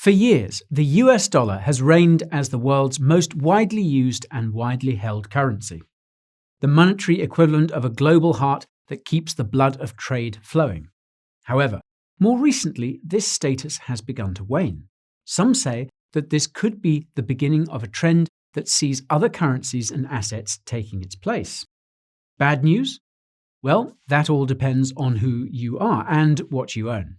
For years, the US dollar has reigned as the world's most widely used and widely held currency, the monetary equivalent of a global heart that keeps the blood of trade flowing. However, more recently, this status has begun to wane. Some say that this could be the beginning of a trend that sees other currencies and assets taking its place. Bad news? Well, that all depends on who you are and what you own.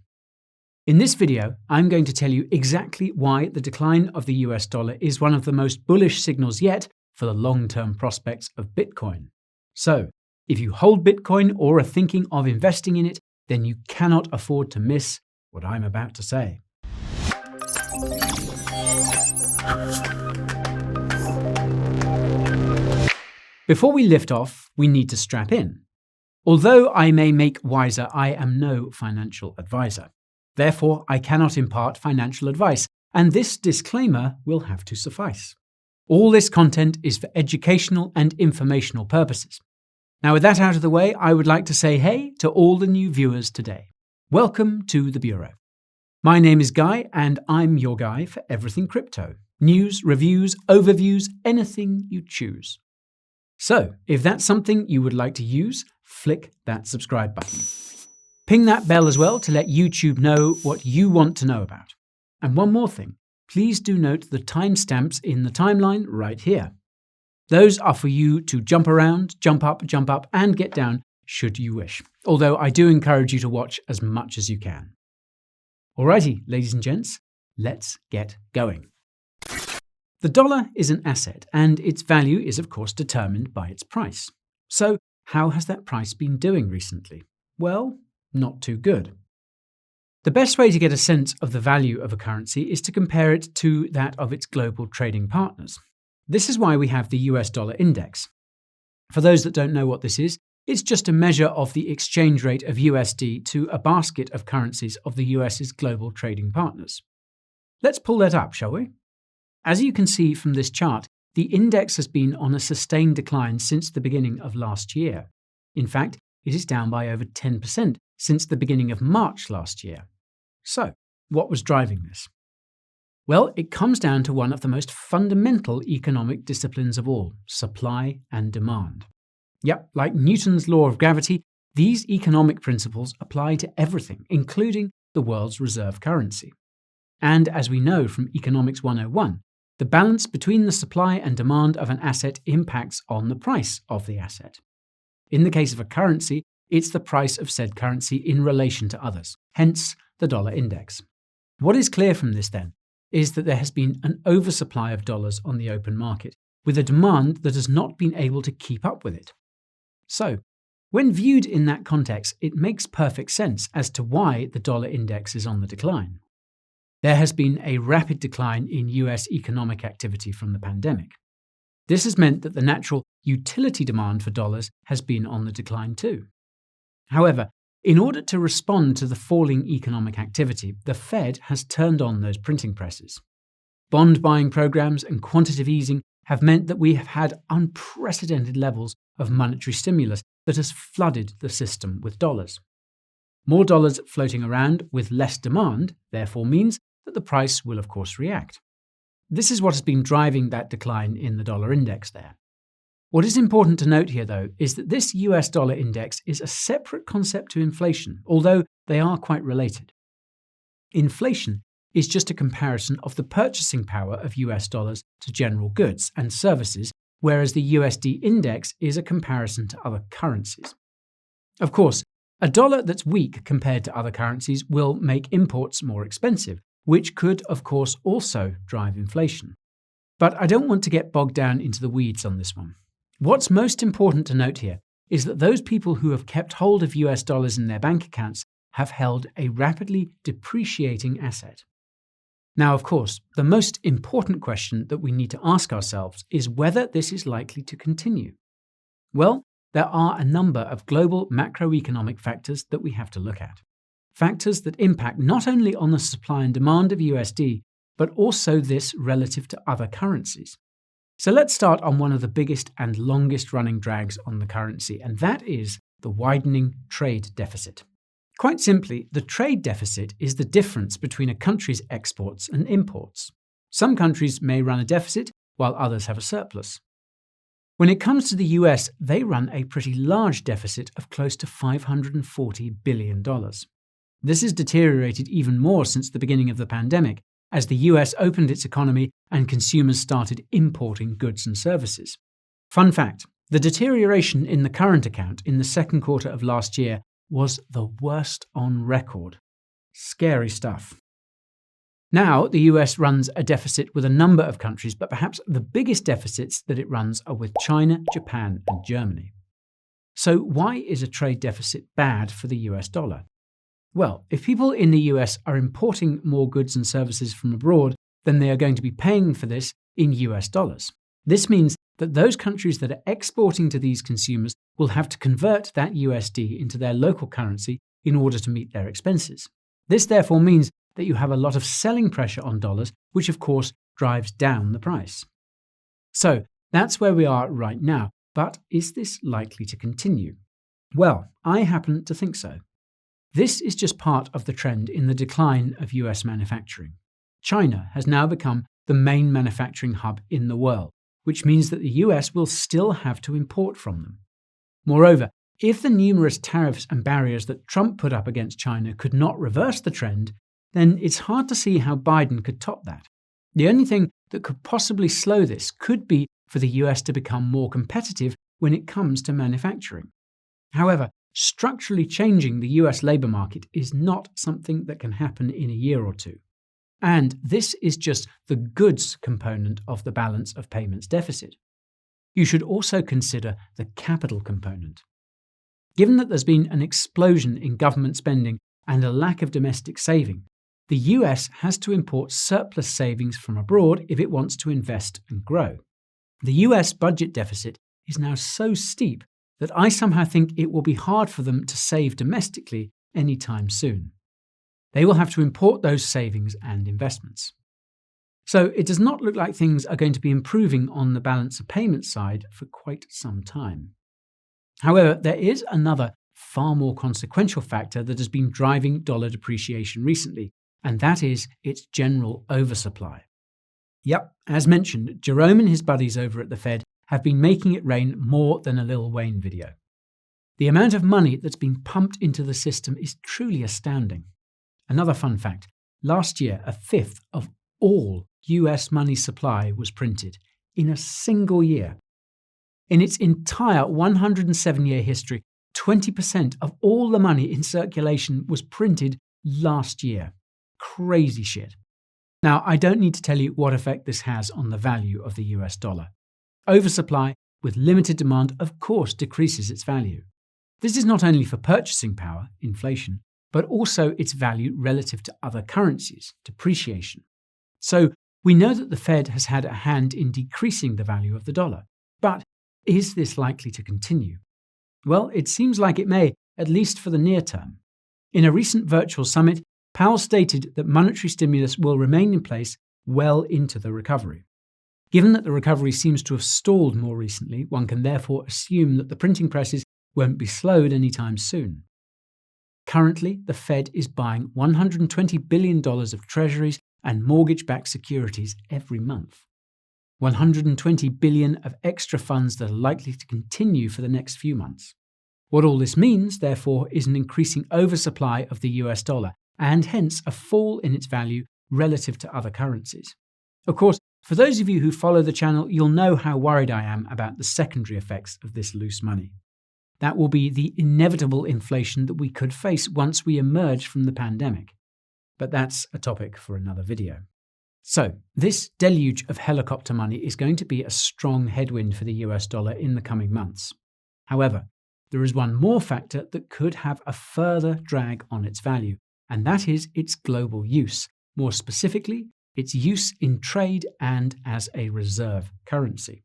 In this video, I'm going to tell you exactly why the decline of the US dollar is one of the most bullish signals yet for the long-term prospects of Bitcoin. So, if you hold Bitcoin or are thinking of investing in it, then you cannot afford to miss what I'm about to say. Before we lift off, we need to strap in. Although I may make wiser, I am no financial advisor. Therefore, I cannot impart financial advice, and this disclaimer will have to suffice. All this content is for educational and informational purposes. Now, with that out of the way, I would like to say hey to all the new viewers today. Welcome to the Bureau. My name is Guy, and I'm your guy for everything crypto. News, reviews, overviews, anything you choose. So, if that's something you would like to use, flick that subscribe button. Ping that bell as well to let YouTube know what you want to know about. And one more thing, please do note the timestamps in the timeline right here. Those are for you to jump around, jump up, and get down should you wish. Although I do encourage you to watch as much as you can. Alrighty, ladies and gents, let's get going. The dollar is an asset, and its value is of course determined by its price. So, how has that price been doing recently? Well, not too good. The best way to get a sense of the value of a currency is to compare it to that of its global trading partners. This is why we have the US dollar index. For those that don't know what this is, it's just a measure of the exchange rate of USD to a basket of currencies of the US's global trading partners. Let's pull that up, shall we? As you can see from this chart, the index has been on a sustained decline since the beginning of last year. In fact, it is down by over 10% since the beginning of March last year. So, what was driving this? Well, it comes down to one of the most fundamental economic disciplines of all, supply and demand. Yep, like Newton's law of gravity, these economic principles apply to everything, including the world's reserve currency. And as we know from Economics 101, the balance between the supply and demand of an asset impacts on the price of the asset. In the case of a currency, it's the price of said currency in relation to others, hence the dollar index. What is clear from this then is that there has been an oversupply of dollars on the open market, with a demand that has not been able to keep up with it. So, when viewed in that context, it makes perfect sense as to why the dollar index is on the decline. There has been a rapid decline in US economic activity from the pandemic. This has meant that the natural utility demand for dollars has been on the decline too. However, in order to respond to the falling economic activity, the Fed has turned on those printing presses. Bond buying programs and quantitative easing have meant that we have had unprecedented levels of monetary stimulus that has flooded the system with dollars. More dollars floating around with less demand, therefore, means that the price will of course react. This is what has been driving that decline in the dollar index there. What is important to note here, though, is that this US dollar index is a separate concept to inflation, although they are quite related. Inflation is just a comparison of the purchasing power of US dollars to general goods and services, whereas the USD index is a comparison to other currencies. Of course, a dollar that's weak compared to other currencies will make imports more expensive, which could, of course, also drive inflation. But I don't want to get bogged down into the weeds on this one. What's most important to note here is that those people who have kept hold of US dollars in their bank accounts have held a rapidly depreciating asset. Now, of course, the most important question that we need to ask ourselves is whether this is likely to continue. Well, there are a number of global macroeconomic factors that we have to look at. Factors that impact not only on the supply and demand of USD, but also this relative to other currencies. So let's start on one of the biggest and longest running drags on the currency, and that is the widening trade deficit. Quite simply, the trade deficit is the difference between a country's exports and imports. Some countries may run a deficit, while others have a surplus. When it comes to the US, they run a pretty large deficit of close to $540 billion. This has deteriorated even more since the beginning of the pandemic, as the US opened its economy and consumers started importing goods and services. Fun fact, the deterioration in the current account in the second quarter of last year was the worst on record. Scary stuff. Now, the US runs a deficit with a number of countries, but perhaps the biggest deficits that it runs are with China, Japan, and Germany. So why is a trade deficit bad for the US dollar? Well, if people in the US are importing more goods and services from abroad, then they are going to be paying for this in US dollars. This means that those countries that are exporting to these consumers will have to convert that USD into their local currency in order to meet their expenses. This therefore means that you have a lot of selling pressure on dollars, which of course drives down the price. So that's where we are right now, but is this likely to continue? Well, I happen to think so. This is just part of the trend in the decline of US manufacturing. China has now become the main manufacturing hub in the world, which means that the US will still have to import from them. Moreover, if the numerous tariffs and barriers that Trump put up against China could not reverse the trend, then it's hard to see how Biden could top that. The only thing that could possibly slow this could be for the US to become more competitive when it comes to manufacturing. However, structurally changing the US labour market is not something that can happen in a year or two. And this is just the goods component of the balance of payments deficit. You should also consider the capital component. Given that there's been an explosion in government spending and a lack of domestic saving, the US has to import surplus savings from abroad if it wants to invest and grow. The US budget deficit is now so steep that I somehow think it will be hard for them to save domestically anytime soon. They will have to import those savings and investments. So it does not look like things are going to be improving on the balance of payments side for quite some time. However, there is another far more consequential factor that has been driving dollar depreciation recently, and that is its general oversupply. Yep, as mentioned, Jerome and his buddies over at the Fed have been making it rain more than a Lil Wayne video. The amount of money that's been pumped into the system is truly astounding. Another fun fact, last year a fifth of all US money supply was printed in a single year. In its entire 107-year history, 20% of all the money in circulation was printed last year. Crazy shit. Now, I don't need to tell you what effect this has on the value of the US dollar. Oversupply with limited demand, of course, decreases its value. This is not only for purchasing power, inflation, but also its value relative to other currencies, depreciation. So we know that the Fed has had a hand in decreasing the value of the dollar. But is this likely to continue? Well, it seems like it may, at least for the near term. In a recent virtual summit, Powell stated that monetary stimulus will remain in place well into the recovery. Given that the recovery seems to have stalled more recently, one can therefore assume that the printing presses won't be slowed anytime soon. Currently, the Fed is buying $120 billion of treasuries and mortgage-backed securities every month. $120 billion of extra funds that are likely to continue for the next few months. What all this means, therefore, is an increasing oversupply of the US dollar, and hence a fall in its value relative to other currencies. Of course, for those of you who follow the channel, you'll know how worried I am about the secondary effects of this loose money. That will be the inevitable inflation that we could face once we emerge from the pandemic. But that's a topic for another video. So, this deluge of helicopter money is going to be a strong headwind for the US dollar in the coming months. However, there is one more factor that could have a further drag on its value, and that is its global use, more specifically, its use in trade and as a reserve currency.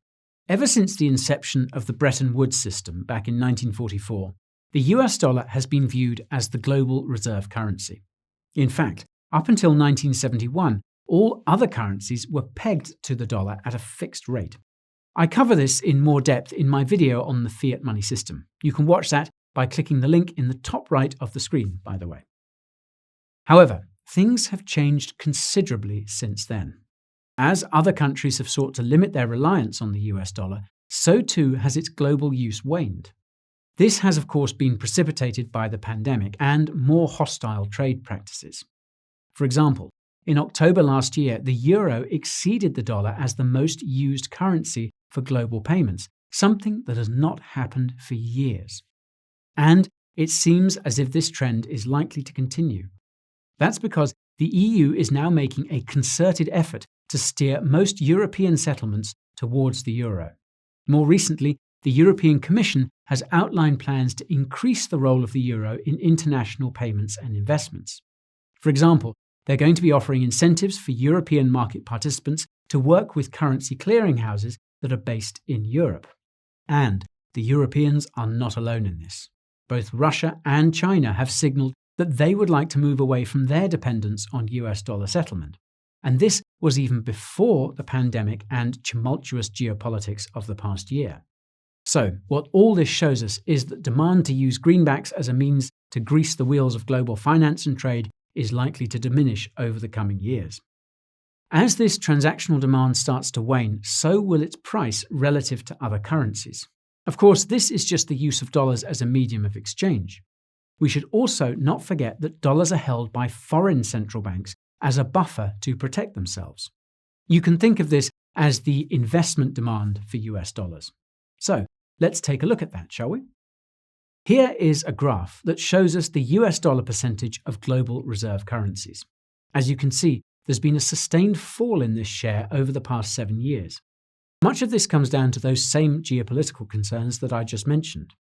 Ever since the inception of the Bretton Woods system back in 1944, the US dollar has been viewed as the global reserve currency. In fact, up until 1971, all other currencies were pegged to the dollar at a fixed rate. I cover this in more depth in my video on the fiat money system. You can watch that by clicking the link in the top right of the screen, by the way. However, things have changed considerably since then. As other countries have sought to limit their reliance on the US dollar, so too has its global use waned. This has, of course, been precipitated by the pandemic and more hostile trade practices. For example, in October last year, the euro exceeded the dollar as the most used currency for global payments, something that has not happened for years. And it seems as if this trend is likely to continue. That's because the EU is now making a concerted effort to steer most European settlements towards the euro. More recently, the European Commission has outlined plans to increase the role of the euro in international payments and investments. For example, they're going to be offering incentives for European market participants to work with currency clearinghouses that are based in Europe. And the Europeans are not alone in this. Both Russia and China have signaled that they would like to move away from their dependence on US dollar settlement. And this was even before the pandemic and tumultuous geopolitics of the past year. So, what all this shows us is that demand to use greenbacks as a means to grease the wheels of global finance and trade is likely to diminish over the coming years. As this transactional demand starts to wane, so will its price relative to other currencies. Of course, this is just the use of dollars as a medium of exchange. We should also not forget that dollars are held by foreign central banks as a buffer to protect themselves. You can think of this as the investment demand for US dollars. So, let's take a look at that, shall we? Here is a graph that shows us the US dollar percentage of global reserve currencies. As you can see, there's been a sustained fall in this share over the past 7 years. Much of this comes down to those same geopolitical concerns that I just mentioned.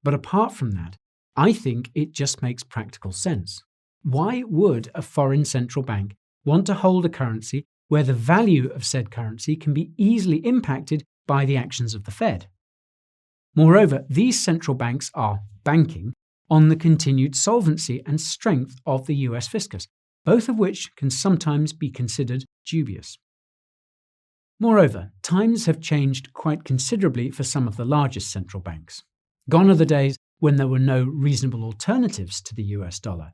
But apart from that, I think it just makes practical sense. Why would a foreign central bank want to hold a currency where the value of said currency can be easily impacted by the actions of the Fed? Moreover, these central banks are banking on the continued solvency and strength of the US fiscus, both of which can sometimes be considered dubious. Moreover, times have changed quite considerably for some of the largest central banks. Gone are the days when there were no reasonable alternatives to the US dollar.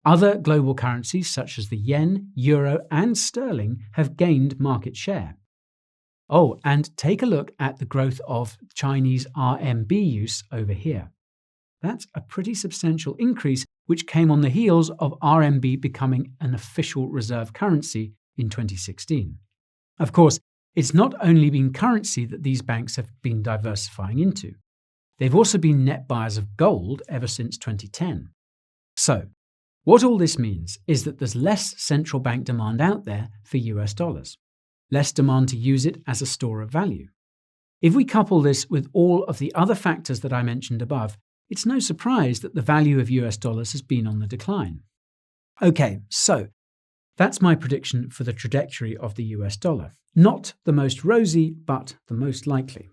Other global currencies such as the yen, euro, and sterling have gained market share. Oh, and take a look at the growth of Chinese RMB use over here. That's a pretty substantial increase, which came on the heels of RMB becoming an official reserve currency in 2016. Of course, it's not only been currency that these banks have been diversifying into. They've also been net buyers of gold ever since 2010. So, what all this means is that there's less central bank demand out there for US dollars, less demand to use it as a store of value. If we couple this with all of the other factors that I mentioned above, it's no surprise that the value of US dollars has been on the decline. Okay, so that's my prediction for the trajectory of the US dollar. Not the most rosy, but the most likely.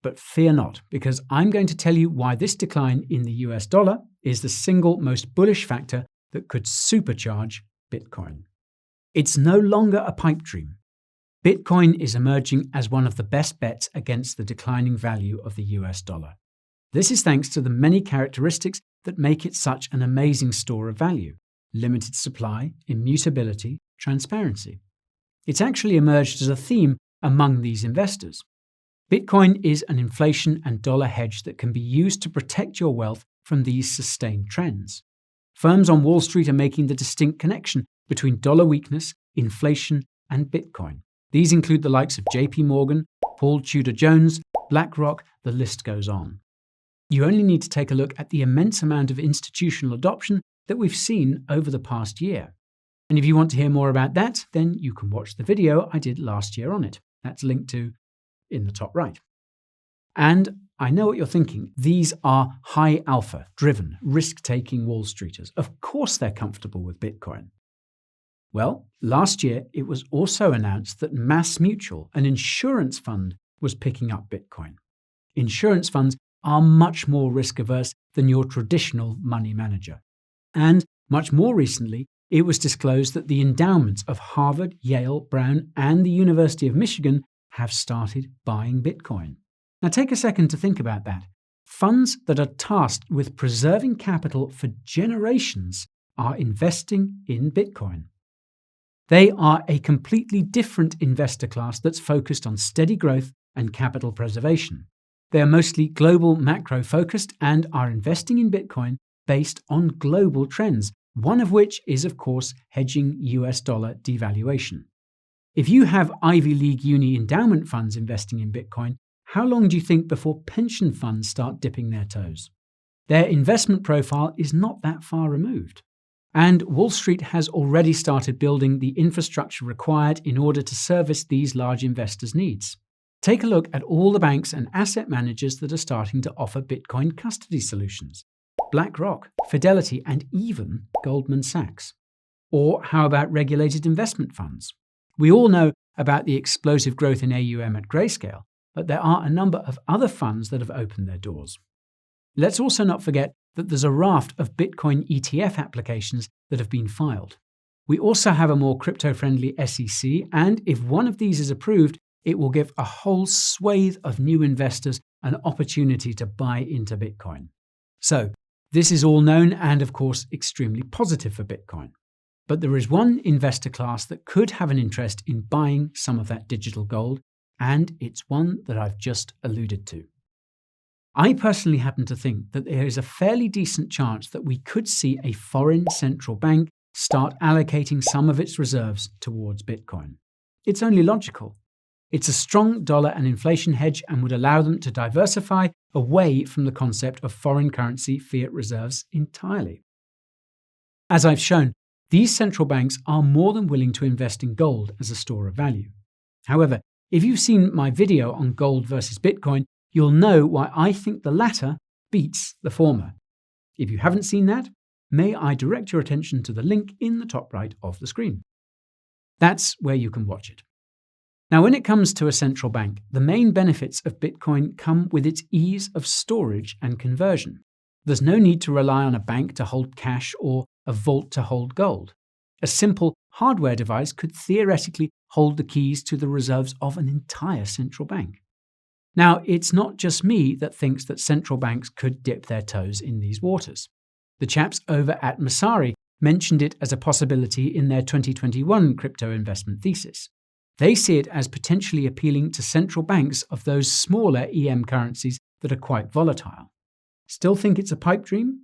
But fear not, because I'm going to tell you why this decline in the US dollar is the single most bullish factor that could supercharge Bitcoin. It's no longer a pipe dream. Bitcoin is emerging as one of the best bets against the declining value of the US dollar. This is thanks to the many characteristics that make it such an amazing store of value: limited supply, immutability, transparency. It's actually emerged as a theme among these investors. Bitcoin is an inflation and dollar hedge that can be used to protect your wealth from these sustained trends. Firms on Wall Street are making the distinct connection between dollar weakness, inflation, and Bitcoin. These include the likes of JP Morgan, Paul Tudor Jones, BlackRock, the list goes on. You only need to take a look at the immense amount of institutional adoption that we've seen over the past year. And if you want to hear more about that, then you can watch the video I did last year on it. That's linked to in the top right. And I know what you're thinking. These are high alpha, driven, risk-taking Wall Streeters. Of course they're comfortable with Bitcoin. Well, last year it was also announced that MassMutual, an insurance fund, was picking up Bitcoin. Insurance funds are much more risk-averse than your traditional money manager. And much more recently, it was disclosed that the endowments of Harvard, Yale, Brown, and the University of Michigan have started buying Bitcoin. Now take a second to think about that. funds that are tasked with preserving capital for generations are investing in Bitcoin. They are a completely different investor class that's focused on steady growth and capital preservation. They are mostly global macro-focused and are investing in Bitcoin based on global trends, one of which is, of course, hedging US dollar devaluation. If you have Ivy League uni endowment funds investing in Bitcoin, how long do you think before pension funds start dipping their toes? Their investment profile is not that far removed. And Wall Street has already started building the infrastructure required in order to service these large investors' needs. Take a look at all the banks and asset managers that are starting to offer Bitcoin custody solutions. BlackRock, Fidelity, and even Goldman Sachs. Or how about regulated investment funds? We all know about the explosive growth in AUM at Grayscale, but there are a number of other funds that have opened their doors. Let's also not forget that there's a raft of Bitcoin ETF applications that have been filed. We also have a more crypto-friendly SEC, and if one of these is approved, it will give a whole swathe of new investors an opportunity to buy into Bitcoin. So, this is all known and, of course, extremely positive for Bitcoin. But there is one investor class that could have an interest in buying some of that digital gold, and it's one that I've just alluded to. I personally happen to think that there is a fairly decent chance that we could see a foreign central bank start allocating some of its reserves towards Bitcoin. It's only logical. It's a strong dollar and inflation hedge and would allow them to diversify away from the concept of foreign currency fiat reserves entirely. As I've shown, these central banks are more than willing to invest in gold as a store of value. However, if you've seen my video on gold versus Bitcoin, you'll know why I think the latter beats the former. If you haven't seen that, may I direct your attention to the link in the top right of the screen. That's where you can watch it. Now, when it comes to a central bank, the main benefits of Bitcoin come with its ease of storage and conversion. There's no need to rely on a bank to hold cash or a vault to hold gold. A simple hardware device could theoretically hold the keys to the reserves of an entire central bank. Now, it's not just me that thinks that central banks could dip their toes in these waters. The chaps over at Messari mentioned it as a possibility in their 2021 crypto investment thesis. They see it as potentially appealing to central banks of those smaller EM currencies that are quite volatile. Still think it's a pipe dream?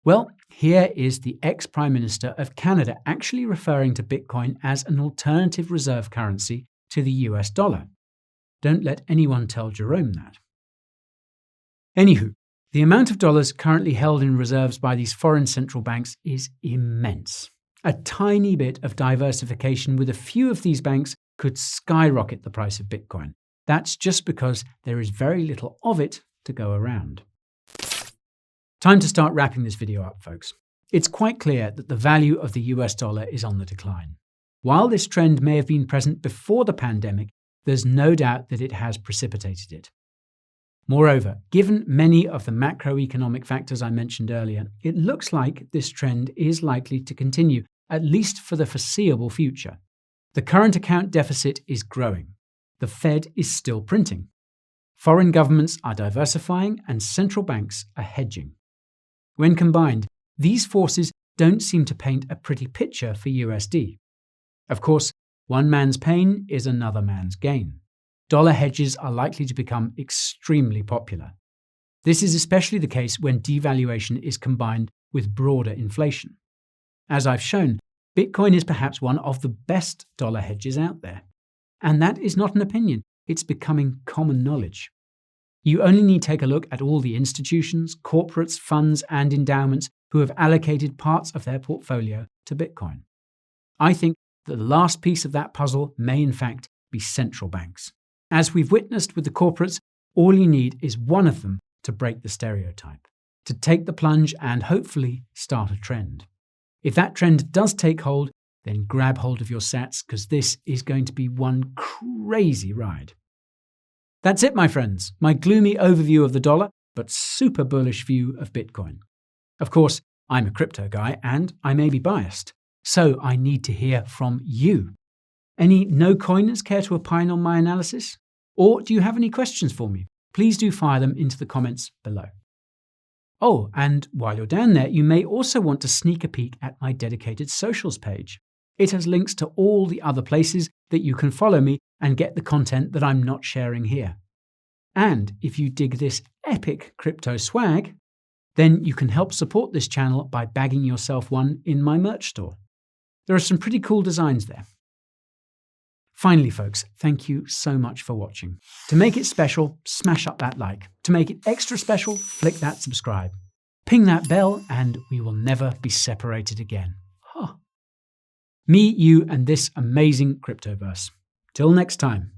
Well, here is the ex-Prime Minister of Canada actually referring to Bitcoin as an alternative reserve currency to the US dollar. Don't let anyone tell Jerome that. Anywho, the amount of dollars currently held in reserves by these foreign central banks is immense. A tiny bit of diversification with a few of these banks could skyrocket the price of Bitcoin. That's just because there is very little of it to go around. Time to start wrapping this video up, folks. It's quite clear that the value of the US dollar is on the decline. While this trend may have been present before the pandemic, there's no doubt that it has precipitated it. Moreover, given many of the macroeconomic factors I mentioned earlier, it looks like this trend is likely to continue, at least for the foreseeable future. The current account deficit is growing. The Fed is still printing. Foreign governments are diversifying and central banks are hedging. When combined, these forces don't seem to paint a pretty picture for USD. Of course, one man's pain is another man's gain. Dollar hedges are likely to become extremely popular. This is especially the case when devaluation is combined with broader inflation. As I've shown, Bitcoin is perhaps one of the best dollar hedges out there. And that is not an opinion, it's becoming common knowledge. You only need to take a look at all the institutions, corporates, funds, and endowments who have allocated parts of their portfolio to Bitcoin. I think that the last piece of that puzzle may in fact be central banks. As we've witnessed with the corporates, all you need is one of them to break the stereotype, to take the plunge and hopefully start a trend. If that trend does take hold, then grab hold of your sats because this is going to be one crazy ride. That's it, my friends, my gloomy overview of the dollar, but super bullish view of Bitcoin. Of course, I'm a crypto guy and I may be biased, so I need to hear from you. Any no-coiners care to opine on my analysis? Or do you have any questions for me? Please do fire them into the comments below. Oh, and while you're down there, you may also want to sneak a peek at my dedicated socials page. It has links to all the other places that you can follow me and get the content that I'm not sharing here. And if you dig this epic crypto swag, then you can help support this channel by bagging yourself one in my merch store. There are some pretty cool designs there. Finally, folks, thank you so much for watching. To make it special, smash up that like. To make it extra special, flick that subscribe. Ping that bell, and we will never be separated again. Huh. Me, you, and this amazing cryptoverse. Till next time.